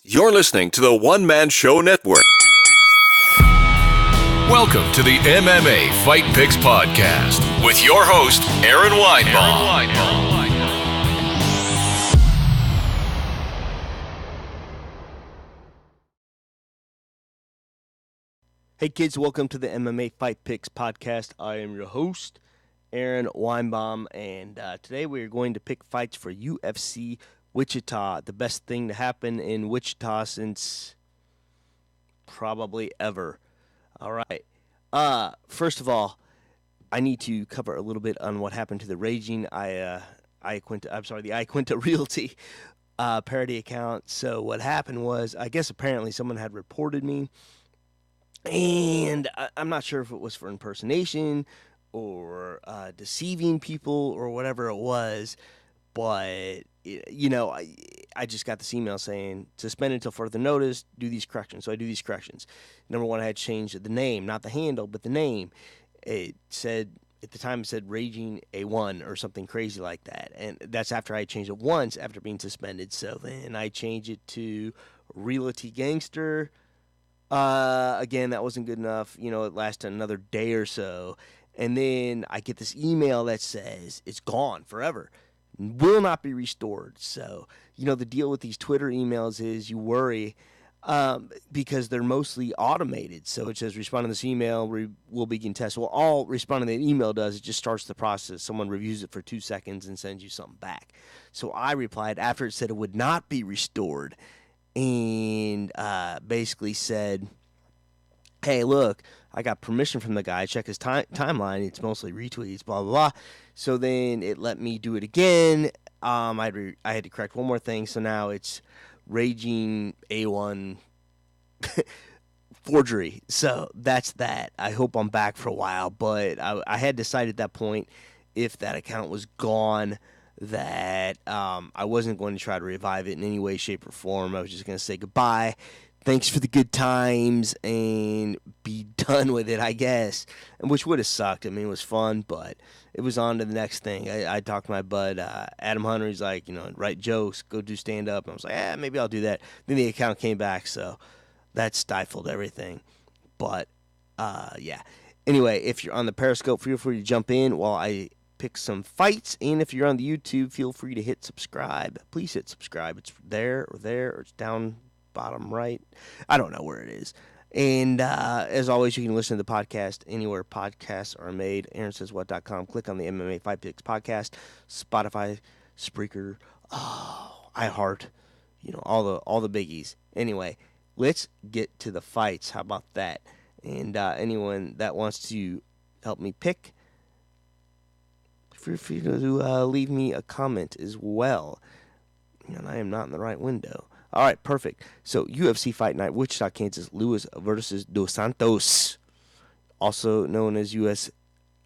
You're listening to the One Man Show Network. Welcome to the MMA Fight Picks podcast with your host, Aaron Weinbaum. Hey kids, welcome to the MMA Fight Picks podcast. I am your host, Aaron Weinbaum, and today we are going to pick fights for UFC Wichita, the best thing to happen in Wichita since probably ever. All right. First of all, I need to cover a little bit on what happened to the raging Iquinta Realty parody account. So what happened was, I guess apparently someone had reported me, and I'm not sure if it was for impersonation or deceiving people or whatever it was, but I just got this email saying suspend until further notice, do these corrections. So I do these corrections. Number one, I had changed the name, not the handle, but the name. It said, at the time, it said Raging A1 or something crazy like that. And that's after I changed it once after being suspended. So then I changed it to Realty Gangster. Again, that wasn't good enough. It lasted another day or so. And then I get this email that says it's gone forever. Will not be restored. So, the deal with these Twitter emails is you worry because they're mostly automated. So it says, respond to this email, will begin test. Well, all responding to that email does, it just starts the process. Someone reviews it for 2 seconds and sends you something back. So I replied after it said it would not be restored and basically said, hey, look, I got permission from the guy. Check his timeline. It's mostly retweets, blah, blah, blah. So then it let me do it again. I had to correct one more thing. So now it's Raging A1 forgery. So that's that. I hope I'm back for a while. But I had decided at that point, if that account was gone, that I wasn't going to try to revive it in any way, shape, or form. I was just going to say goodbye. Thanks for the good times and be done with it, I guess. And which would have sucked. I mean, it was fun, but it was on to the next thing. I talked to my bud, Adam Hunter. He's like, write jokes, go do stand-up. And I was like, maybe I'll do that. Then the account came back, so that stifled everything. But, yeah. Anyway, if you're on the Periscope, feel free to jump in while I pick some fights. And if you're on the YouTube, feel free to hit subscribe. Please hit subscribe. It's there, or it's down bottom right. I don't know where it is. And as always, you can listen to the podcast anywhere podcasts are made. AaronSaysWhat.com. Click on the MMA Fight Picks podcast. Spotify, Spreaker, iHeart, all the biggies. Anyway, let's get to the fights. How about that? And anyone that wants to help me pick, feel free to leave me a comment as well. And I am not in the right window. All right, perfect. So, UFC Fight Night, Wichita, Kansas, Lewis versus Dos Santos, also known as UFC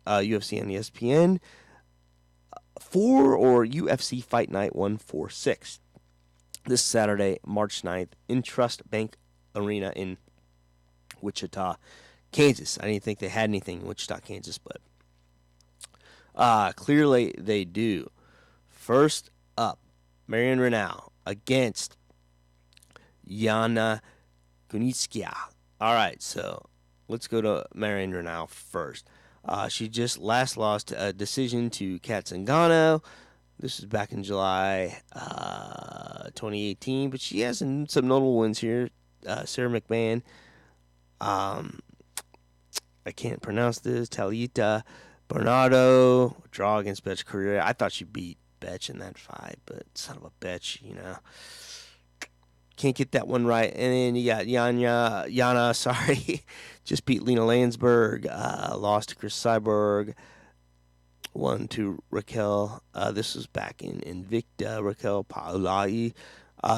on ESPN 4 or UFC Fight Night 146. This Saturday, March 9th, Intrust Bank Arena in Wichita, Kansas. I didn't think they had anything in Wichita, Kansas, but clearly they do. First up, Marion Reneau against Yana Kunitskaya. All right, so let's go to Marion Reneau first. She just last lost a decision to Kat Zingano. This was back in July 2018, but she has some notable wins here. Sarah McMahon. I can't pronounce this. Talita Bernardo. Draw against Boetsch Career. I thought she beat Boetsch in that fight, but son of a bitch, Can't get that one right. And then you got Yana, just beat Lena Landsberg, lost to Chris Cyborg, won to Raquel. This was back in Invicta, Raquel Paolai.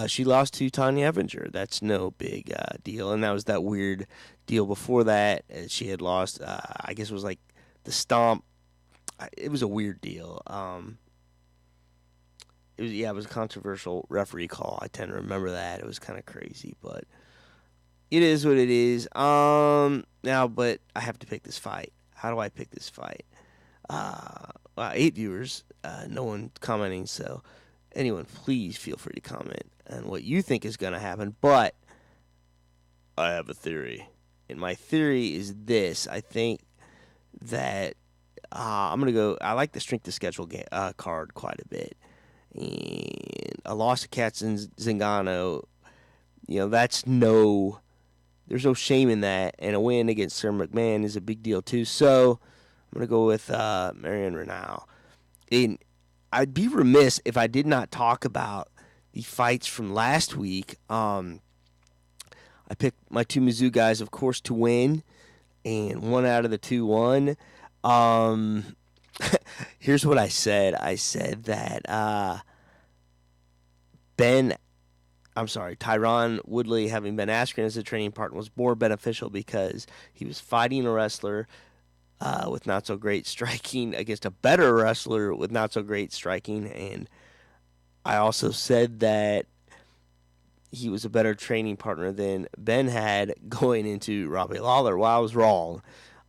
She lost to Tanya Evinger. That's no big deal. And that was that weird deal before that. She had lost, I guess it was like the stomp. It was a weird deal. It was a controversial referee call. I tend to remember that. It was kind of crazy, but it is what it is. Now, but I have to pick this fight. How do I pick this fight? 8 viewers, no one commenting, so anyone, please feel free to comment. and what you think is going to happen, but I have a theory. And my theory is this. I think that I'm going to go. I like the strength of schedule card quite a bit. And a loss to Katzin Zingano, there's no shame in that. And a win against Sir McMahon is a big deal too. So I'm going to go with Marion Reneau. And I'd be remiss if I did not talk about the fights from last week. I picked my two Mizzou guys, of course, to win, and one out of the two won. Here's what I said. I said that Tyron Woodley having Ben Askren as a training partner was more beneficial because he was fighting a wrestler with not so great striking against a better wrestler with not so great striking, and I also said that he was a better training partner than Ben had going into Robbie Lawler. Well, I was wrong.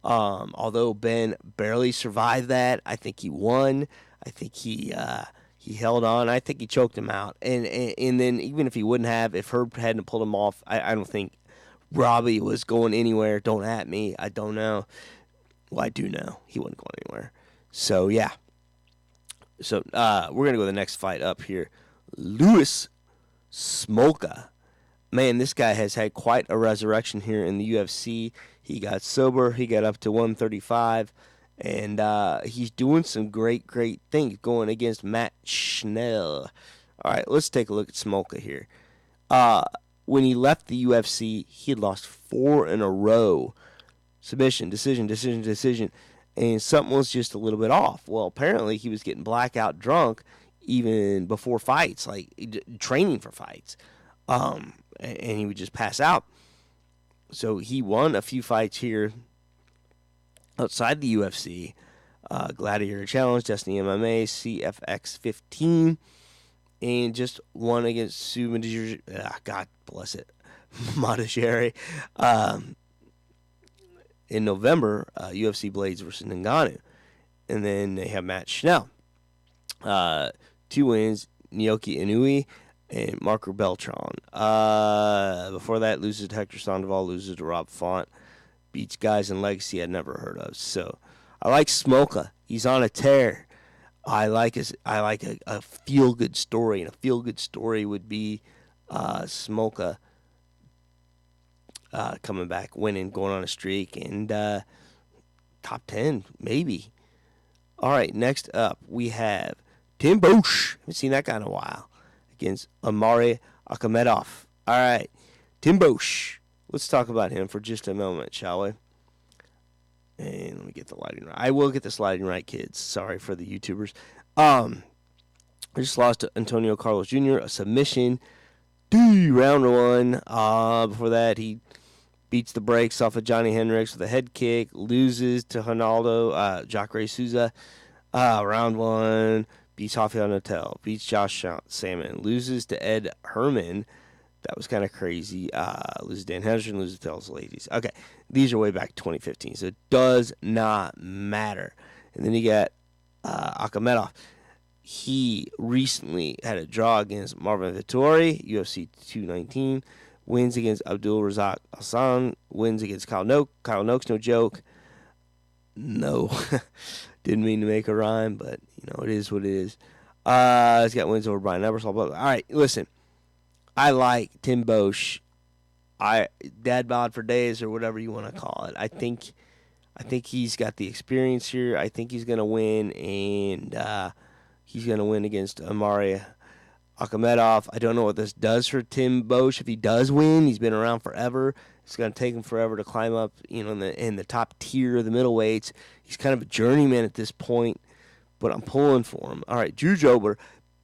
Although Ben barely survived that, I think he won. I think he held on. I think he choked him out. And then even if he wouldn't have, if Herb hadn't pulled him off, I don't think Robbie was going anywhere. Don't at me. I don't know. Well, I do know. He wasn't going anywhere. So, yeah. So, we're going to go to the next fight up here. Louis Smolka. Man, this guy has had quite a resurrection here in the UFC. He got sober. He got up to 135. And he's doing some great things going against Matt Schnell. All right, let's take a look at Smolka here. When he left the UFC, he had lost 4 in a row. Submission, decision. And something was just a little bit off. Well, apparently he was getting blackout drunk even before fights, like training for fights. And he would just pass out. So he won a few fights here outside the UFC. Gladiator Challenge, Destiny MMA, CFX 15. And just won against God bless it, Madajeri. In November, UFC Blades versus Ngannou. And then they have Matt Schnell. 2 wins, Naoki Inoue and Marco Beltran. Before that, loses to Hector Sandoval, loses to Rob Font. Beats guys in Legacy I'd never heard of. So I like Smolka. He's on a tear. I like a feel-good story. And a feel-good story would be Smolka coming back, winning, going on a streak, and top 10, maybe. All right, next up, we have Tim Boetsch. Haven't seen that guy in a while. Against Omari Akhmedov. All right, Tim Boetsch. Let's talk about him for just a moment, shall we? And let me get the lighting right. I will get this lighting right, kids. Sorry for the YouTubers. I just lost to Antonio Carlos Jr., a submission. Round 1. Before that, he beats the brakes off of Johnny Hendricks with a head kick. Loses to Ronaldo, Jacare Souza. Round 1. Beats Rafael Natel. Beats Josh Salmon. Loses to Ed Herman. That was kind of crazy. Loses to Dan Henderson. Loses to Tell's Ladies. Okay. These are way back 2015, so it does not matter. And then you got Akhmedov. He recently had a draw against Marvin Vettori, UFC 219. Wins against Abdul Razak Hassan. Wins against Kyle Noak. Kyle Noak's no joke. No. Didn't mean to make a rhyme, but, it is what it is. He's got wins over Brian Ebersol. All right, listen. I like Tim Boetsch. Dad bod for days or whatever you want to call it. I think he's got the experience here. I think he's going to win, and he's going to win against Omari Akhmedov. I don't know what this does for Tim Boetsch. If he does win, he's been around forever. It's going to take him forever to climb up, in the top tier of the middleweights. He's kind of a journeyman at this point, but I'm pulling for him. All right, Drew Dober,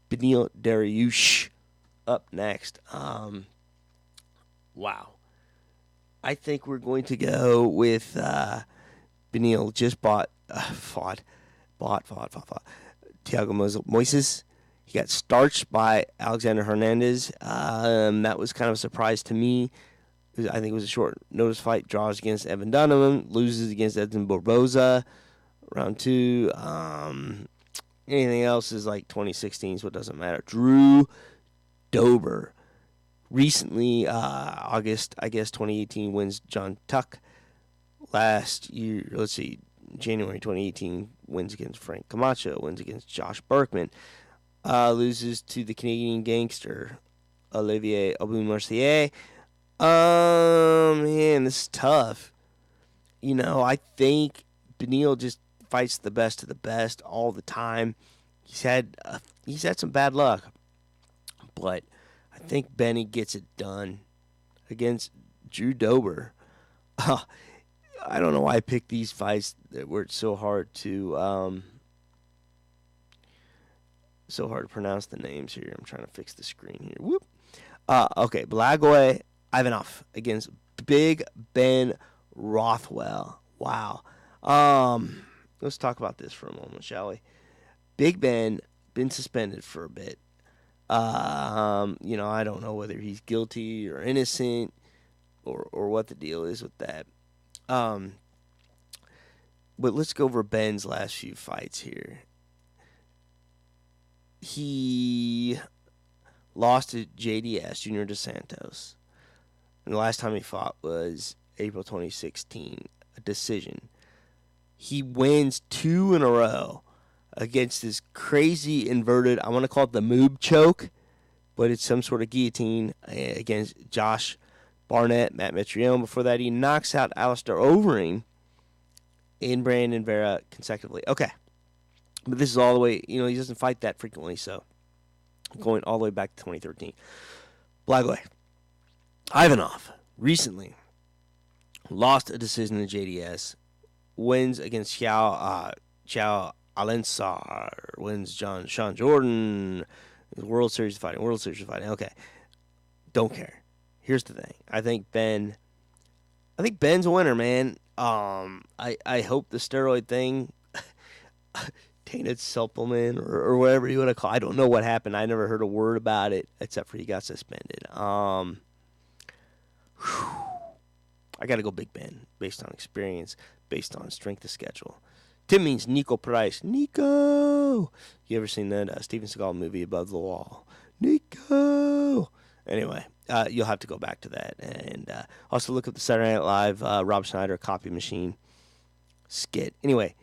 Beneil Dariush up next. Wow. I think we're going to go with Beneil just fought Thiago Moises. He got starched by Alexander Hernandez. That was kind of a surprise to me. I think it was a short notice fight. Draws against Evan Dunham. Loses against Edson Barboza. Round 2. Anything else is like 2016, so it doesn't matter. Drew Dober. recently, August, I guess, 2018, wins John Tuck. Last year, let's see, January 2018, wins against Frank Camacho, wins against Josh Berkman, loses to the Canadian gangster, Olivier Aubin-Mercier. Man, this is tough. I think Beneil just fights the best of the best all the time. He's had some bad luck, but I think Benny gets it done against Drew Dober. I don't know why I picked these fights that were so hard to pronounce the names here. I'm trying to fix the screen here. Whoop. Okay, Blagoy Ivanov against Big Ben Rothwell. Wow. Let's talk about this for a moment, shall we? Big Ben been suspended for a bit. I don't know whether he's guilty or innocent or what the deal is with that. But let's go over Ben's last few fights here. He lost to JDS, Junior Dos Santos. And the last time he fought was April 2016, a decision. He wins 2 in a row against this crazy inverted, I want to call it the moob choke, but it's some sort of guillotine against Josh Barnett, Matt Mitrione. Before that, he knocks out Alistair Overeem and Brandon Vera consecutively. Okay. But this is all the way, he doesn't fight that frequently, so going all the way back to 2013. Blagoy Ivanov recently lost a decision to JDS, wins against Xiao Alensar, wins Sean Jordan, World Series fighting. Okay, don't care. Here's the thing. I think Ben's a winner, man. I hope the steroid thing, tainted supplement or whatever you want to call it. I don't know what happened. I never heard a word about it except for he got suspended. I got to go Big Ben based on experience, based on strength of schedule. Tim means Niko Price. Niko! You ever seen that Steven Seagal movie, Above the Wall? Niko! Anyway, you'll have to go back to that. And also look up the Saturday Night Live Rob Schneider copy machine skit. Anyway,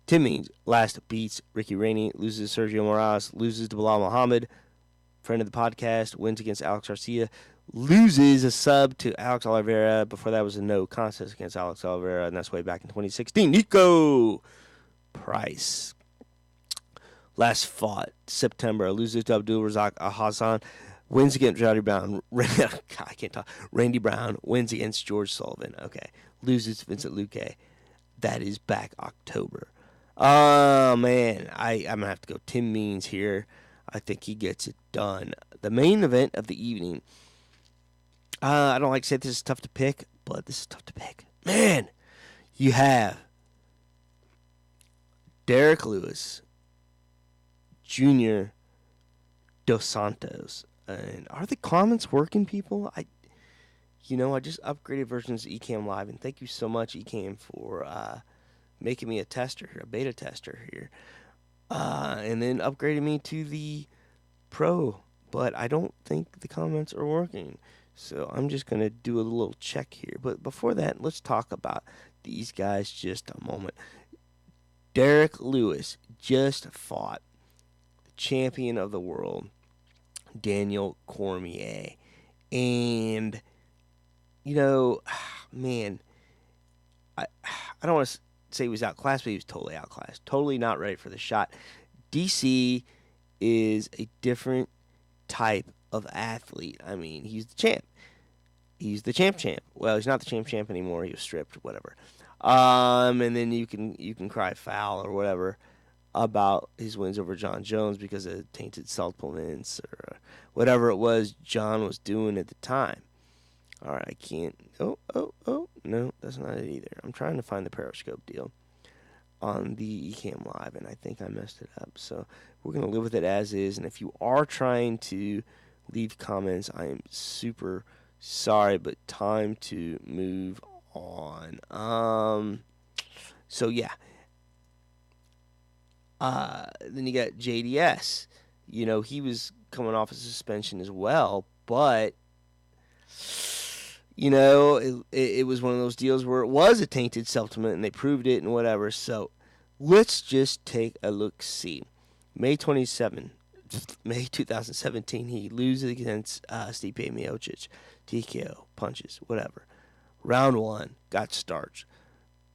Tim Means last beats Ricky Rainey, loses Sergio Morales, loses to Bilal Muhammad, friend of the podcast, wins against Alex Garcia, loses a sub to Alex Oliveira. Before that was a no contest against Alex Oliveira, and that's way back in 2016. Niko Price last fought September, loses to Abdul Razak Hassan, wins against Randy Brown. I can't talk. Randy Brown wins against George Sullivan. Okay, loses to Vincent Luque. That is back October. Oh man, I'm gonna have to go Tim Means here. I think he gets it done. The main event of the evening. I don't like to say this is tough to pick, but this is tough to pick. Man, you have Derrick Lewis, Junior Dos Santos. And are the comments working, people? I just upgraded versions of Ecamm Live, and thank you so much, Ecamm, for making me a tester here, a beta tester here, and then upgraded me to the Pro. But I don't think the comments are working, so I'm just going to do a little check here. But before that, let's talk about these guys just a moment. Derrick Lewis just fought the champion of the world, Daniel Cormier. And, man, I don't want to say he was outclassed, but he was totally outclassed. Totally not ready for the shot. DC is a different type of athlete. I mean, he's the champ. He's the champ. Well, he's not the champ anymore. He was stripped, whatever. And then you can cry foul or whatever about his wins over John Jones because of tainted supplements or whatever it was John was doing at the time. All right, I can't. Oh, no, that's not it either. I'm trying to find the Periscope deal on the Ecamm Live, and I think I messed it up. So we're going to live with it as is, and if you are trying to leave comments, I am super sorry, but time to move on. So, yeah. Then you got JDS. He was coming off a suspension as well, but it was one of those deals where it was a tainted supplement and they proved it and whatever. So let's just take a look-see. May 2017, he loses against Stipe Miocic. TKO, punches, whatever. Round 1, got starched.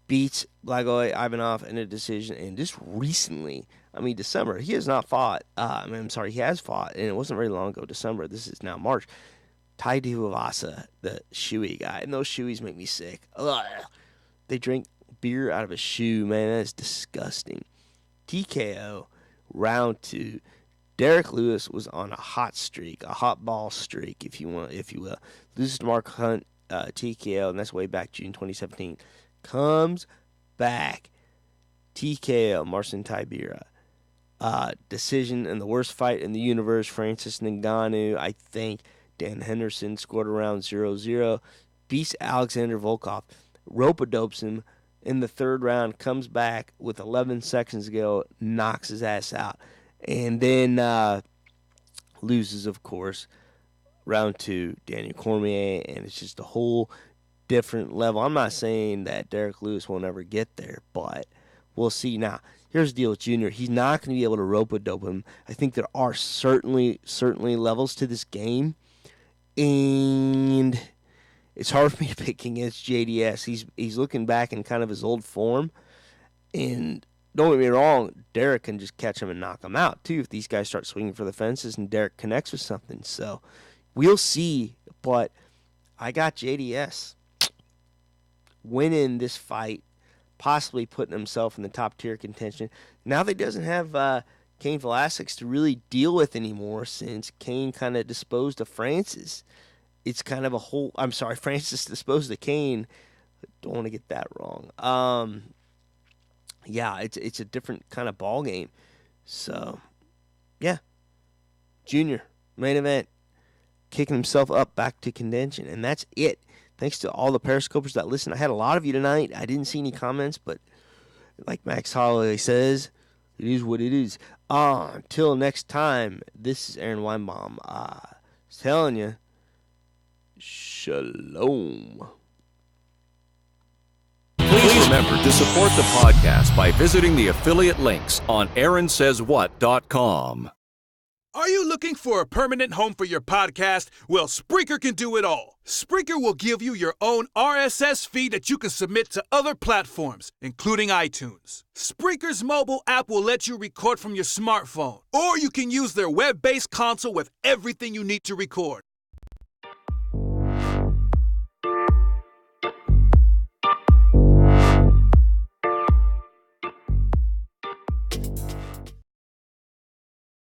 Beats Blagoy, Ivanov in a decision. And just recently, December, he has not fought. He has fought, and it wasn't very long ago, December. This is now March. Tai Tuivasa, the shoey guy. And those shoeys make me sick. Ugh. They drink beer out of a shoe, man. That is disgusting. TKO, round 2. Derrick Lewis was on a hot streak, a hot ball streak, if you will. Loses to Mark Hunt, TKO, and that's way back June 2017. Comes back, TKO, Marcin Tybura. Decision in the worst fight in the universe, Francis Ngannou, I think. Dan Henderson scored around 0-0. Beats Alexander Volkov. Rope-a-dopes him in the 3rd round. Comes back with 11 seconds to go. Knocks his ass out. And then loses, of course, round 2, Daniel Cormier. And it's just a whole different level. I'm not saying that Derrick Lewis will never get there, but we'll see. Now, here's the deal with Junior. He's not going to be able to rope-a-dope him. I think there are certainly levels to this game. And it's hard for me to pick against JDS. He's looking back in kind of his old form. And don't get me wrong, Derrick can just catch him and knock him out, too, if these guys start swinging for the fences and Derrick connects with something. So we'll see. But I got JDS winning this fight, possibly putting himself in the top-tier contention. Now that he doesn't have Cain Velasquez to really deal with anymore since Cain kind of disposed of Francis. It's kind of a whole... I'm sorry, Francis disposed of Cain. Don't want to get that wrong. Yeah, it's a different kind of ball game. So, yeah. Junior, main event, kicking himself up back to contention. And that's it. Thanks to all the Periscopers that listen. I had a lot of you tonight. I didn't see any comments, but like Max Holloway says, it is what it is. Until next time, this is Aaron Weinbaum. Telling you, shalom. Please remember to support the podcast by visiting the affiliate links on AaronSaysWhat.com. Are you looking for a permanent home for your podcast? Well, Spreaker can do it all. Spreaker will give you your own RSS feed that you can submit to other platforms, including iTunes. Spreaker's mobile app will let you record from your smartphone, or you can use their web-based console with everything you need to record.